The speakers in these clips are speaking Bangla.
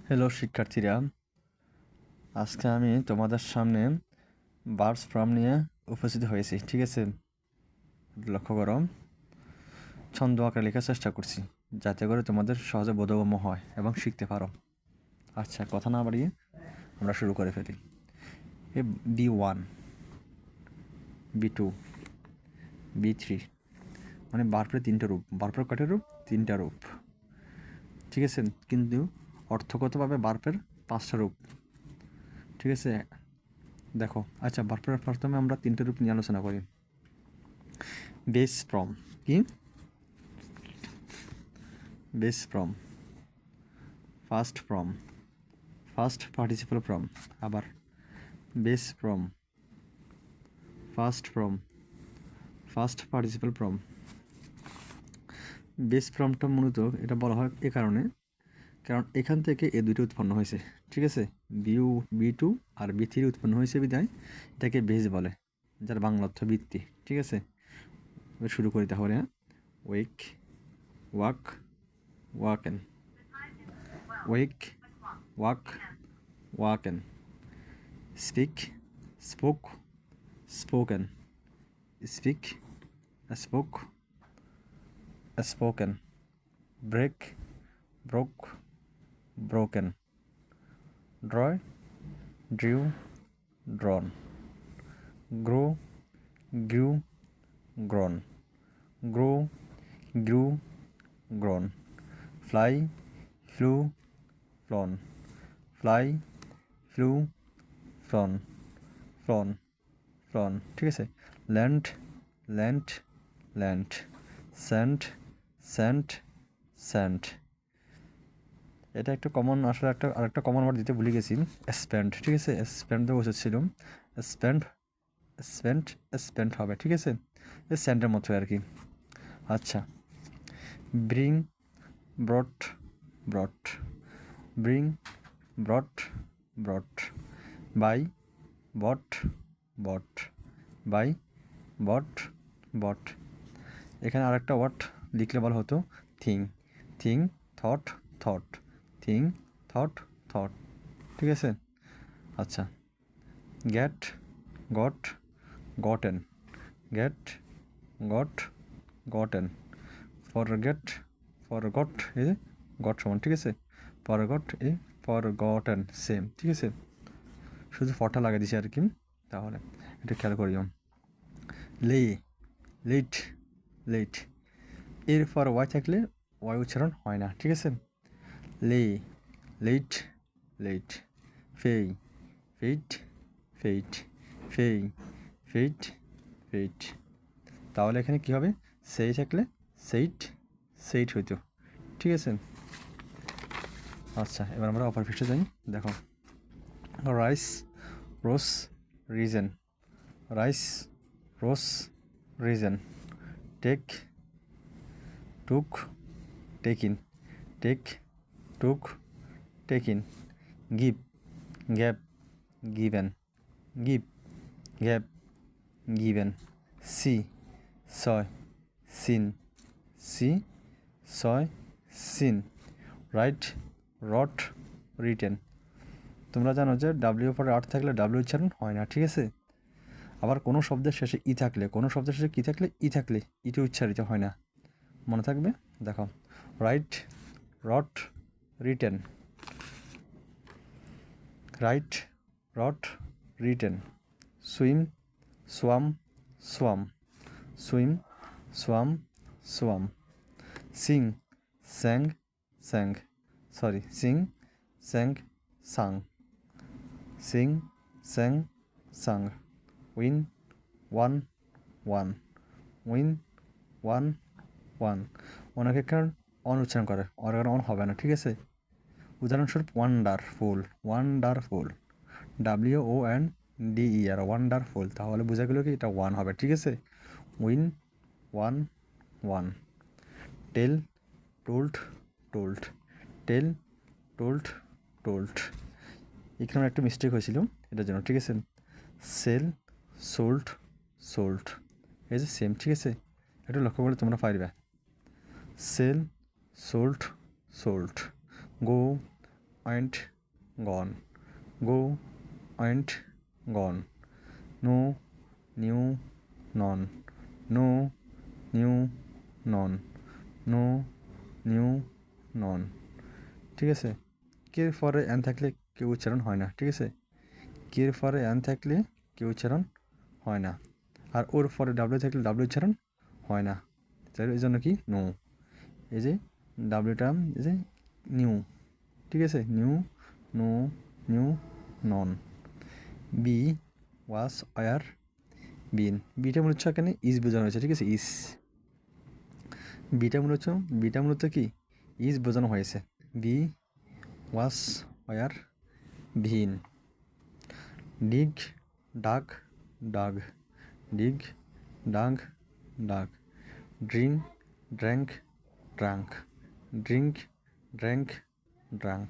হ্যালো শিক্ষার্থীরা, আজকে আমি তোমাদের সামনে বার্বস ফর্ম নিয়ে উপস্থিত হয়েছি। ঠিক আছে, লক্ষ্য করো, ছন্দ আকারে লেখার চেষ্টা করছি যাতে করে তোমাদের সহজে বোধগম্য হয় এবং শিখতে পারো। আচ্ছা, কথা না বাড়িয়ে আমরা শুরু করে ফেলি। এ B1, B2, B3, মানে বার্বের তিনটা রূপ। বার্বের কয়টা রূপ? তিনটা রূপ। ঠিক আছে, কিন্তু অর্থগতভাবে বার্বের 5টা রূপ। ঠিক আছে, দেখো। আচ্ছা, বার্বের প্রথমে আমরা তিনটে রূপ নিয়ে আলোচনা করি। বেস ফর্ম কি? Base form, first form, first participle form, আবার base form, first form, first participle form. Base ফর্মটা মূলত এটা বলা হয় এ কারণে, কারণ এখান থেকে এ দুটো উৎপন্ন হয়েছে। ঠিক আছে, B2 আর B3 উৎপন্ন হয়েছে বিধায় এটাকে বেস বলে, যার বাংলা অর্থ ভিত্তি। ঠিক আছে, শুরু করি তাহলে। Wake, woke, woken, wake, woke, woken, speak, spoke, spoken, speak, spoke, spoken, break, broke, broken, draw, drew, drawn, grow, grew, grown, grow, grew, grown, fly, flew, flown, fly, flew, flown, flown, flown। ঠিক আছে, land, land, land, sand, sand, sand। এটা একটা কমন, আসলে আরেকটা কমন ওয়ার্ড দিতে ভুলে গেছি, স্প্যান্ড। ঠিক আছে, স্প্যান্ড দেওয়া উচিত ছিল। স্প্যান্ড, স্প্যান্ড, স্প্যান্ড হবে। ঠিক আছে, স্যান্ডের মতো আর কি। আচ্ছা, bring, brought, brought, bring, brought, brought, buy, bought, bought, buy, bought, bought. এখানে আরেকটা ওয়ার্ড লিখলে বলা হতো think, think, thought, thought, think, thought, thought. ঠিক আছে। আচ্ছা, get, got, gotten, get, got, gotten, forget, forgot, এই গট সমান। ঠিক আছে, ফরগট, এই ফরগটেন, সেম। ঠিক আছে, শুধু ফটা লাগিয়ে দিছি আর কি। তাহলে এটা খেয়াল করিও। লে, লেট, লেট, এর পর ওয়াই থাকলে ওয়াই উচ্চারণ হয় না। ঠিক আছে, লে, লেট, লেট, ফেই, ফেইট, ফেইট, ফেই, ফেইট, ফেইট। তাহলে এখানে কী হবে? সেই থাকলে সেইট, সেইট হইতো। ঠিক আছে। আচ্ছা, এবার আমরা অপর পৃষ্ঠে যাই। দেখো, rise, rose, risen, rise, rose, risen, take, took, taken, take, took, taken, give, gave, given, give, gave, given, see, saw, seen, see, saw, seen, write, wrote, written. তোমরা জানো যে ডাব্লিউ পরে আর্ট থাকলে ডাব্লিউ উচ্চারণ হয় না। ঠিক আছে, আবার কোনো শব্দের শেষে ই থাকলে, কোনো শব্দের শেষে কী থাকলে ই থাকলে ইটি উচ্চারিত হয় না, মনে থাকবে। দেখো, write, wrote, written, write, wrote, written, swim, swam, swam, swim, swam, swam, sing, sang, sang, sorry, sing, sang, sung, sing, sang, sung, win, won, won, win, won, won. অনেকে কারণ অন উচ্চারণ করে, অনেক অন হবে না। ঠিক আছে, উদাহরণস্বরূপ ওয়ান্ডারফুল, ওয়ান্ডারফুল, WONDER, ওয়ান্ডারফুল। তাহলে বোঝা গেল কি এটা ওয়ান হবে। ঠিক আছে, উইন, ওয়ান, ওয়ান, টেল, টোল্ড, টোল্ড, টেল, টোল্ড, টোল্ড। এখানে একটা মিস্টেক হয়েছিল এটার জন্য। ঠিক আছে, সেল, সোল্ড, সোল্ড, এই যে সেম। ঠিক আছে, একটু লক্ষ্য করলে তোমরা পারবে। সেল, সোল্ড, সোল্ড, গো, ain't, gone. Go, ain't, gone. No, new, none. No, new, none. No, new, none. ঠিক আছে, কের পরে অ্যান থাকলে কেউ উচ্চারণ হয় না, ঠিক আছে, কের পরে অ্যান থাকলে কেউ উচ্চারণ হয় না, আর ওর পরে ডাব্লিউ থাকলে ডাব্লিউ উচ্চারণ হয় না, তাই এই জন্য কি নো, এই যে ডাব্লিউটা এই যে নিউ, ঠিক আছে, new, no, new, non. B, was, war, bin. Beta মূলত এখানে ইজ বোঝানো হয়েছে, ঠিক আছে, ইজ। বিটা মূলত কি ইজ বোঝানো হয়েছে। B, was, were, been. Dig, dug, dug. Dig, dug, dug. Drink, drank, drunk. Drink, drank, drunk.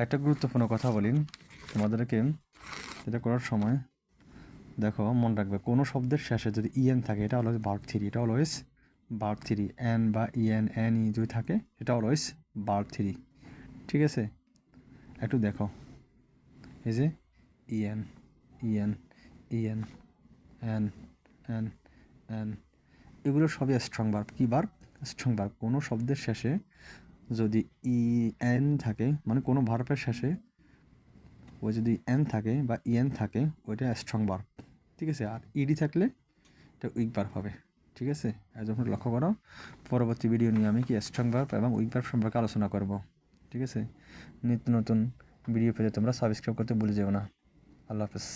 একটা গুরুত্বপূর্ণ কথা বলি তোমাদেরকে, এটা করার সময় দেখো মনে রাখবে, কোনো শব্দের শেষে যদি ইএন থাকে এটা অলওয়েজ ভার্ব থ্রি, এটা অলওয়েজ ভার্ব থ্রি। এন বা ইএন, এন ই যদি থাকে এটা অলওয়েজ ভার্ব থ্রি, ঠিক আছে। একটু দেখো, এই যে E N, E N, E N, N, N, N, এগুলো সবই স্ট্রং ভার্ব। কী ভার্ব? Strong verb. কোনো শব্দের শেষে যদি ই এন থাকে, মানে কোনো ভার্বের শেষে ওই যদি এন থাকে বা ইএন থাকে ওইটা স্ট্রং ভার্ব, ঠিক আছে। আর ইডি থাকলে এটা উইক ভার্ব হবে, ঠিক আছে। যখন লক্ষ্য করো, পরবর্তী ভিডিও নিয়ে আমি কি স্ট্রং ভার্ব এবং উইক ভার্ব সম্পর্কে আলোচনা করব, ঠিক আছে। নিত্য নতুন ভিডিও পেতে তোমরা সাবস্ক্রাইব করতে ভুলে যেও না। আল্লাহ হাফেজ।